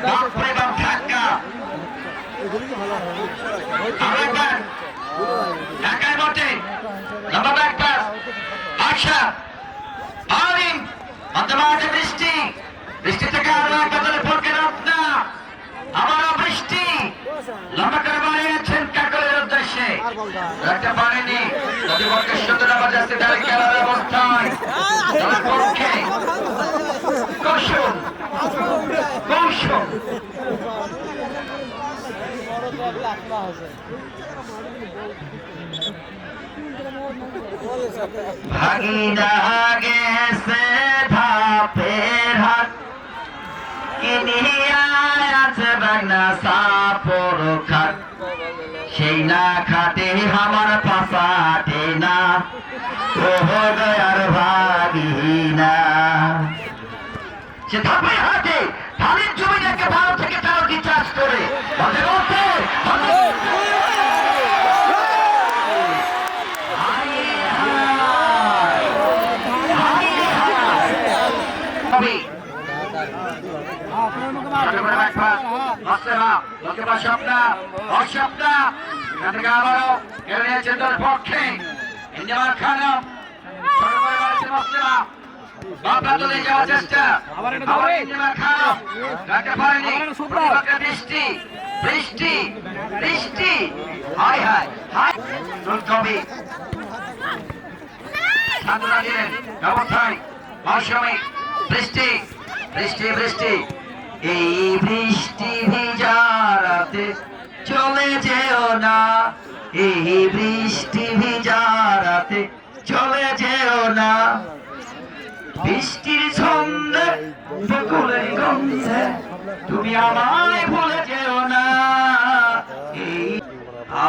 বাপরে বাপ ধাক্কা ঢাকায় বটে লম্বা ব্যাক পাস আশা আলিম মাঝে বৃষ্টি বৃষ্টি থেকে আরো এক বদলে পড়কে রত্না আবারও বৃষ্টি লম্বা করে বানিয়েছেন কাকলের উদ্দেশ্যে রাখতে পারেনি যদি বলকে সুন্দর আবার যাচ্ছে তাহলে খেলার অবস্থায় তার পক্ষে কৌশল কৌশল ভাগিনা গেছে ধাপের হাট কিনিয়া আছে বাগনা সাপর খাট সেই না খাটে আমার পাশাটে না ও গয়ার ভাগিনা সে ধাপের হাটে ধানের জমিটাকে ভালো থেকে তারা চাষ করে পক্ষে যাওয়ার চেষ্টা বৃষ্টি বৃষ্টি বৃষ্টি হায় হায় হায় কবি সাধুরা দিলেন ব্যবস্থায় মৌসুমী বৃষ্টি বৃষ্টি বৃষ্টি এই বৃষ্টি ভিজারাতে চলে যেও না এই বৃষ্টি ভিজারাতে চলে যেও না বৃষ্টির ছন্দে বকুলের গন্ধে তুমি আমায় ভুলে যেও না এই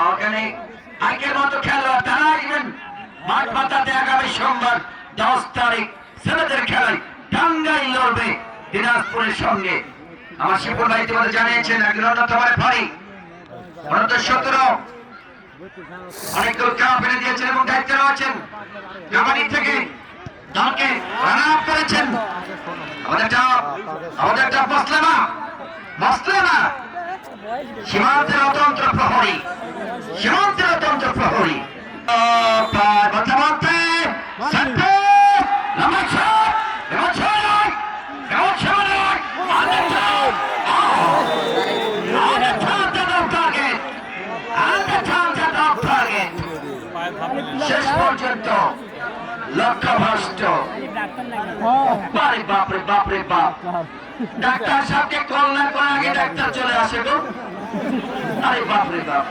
ওখানে আগের মতো খেলোয়াড় তারা আসবেন মাঠ পাতাতে আগামী সোমবার 10 তারিখ ছেলেদের খেলায় টাঙ্গাইল লড়বে দিনাজপুরের সঙ্গে আমার শিবপুর ভাই তোমাদের জানিয়েছেন একজন অন্যতম রেফারি 17 অনেকগুলো কাপ এনে দিয়েছেন এবং দায়িত্বে রয়েছেন কাবাডি থেকে দলকে রান আপ করেছেন আমাদের মসলামা সীমান্তের অতন্ত্র প্রহরী সীমান্তের অতন্ত্র প্রহরী কথাবার্তা শেষ পর্যন্ত লক্ষ্যভ্রষ্ট বাপরে বাপরে বাপ ডাক্তার সাহেবকে কল না করার আগে ডাক্তার চলে আসে গো আরে বাপরে বাপ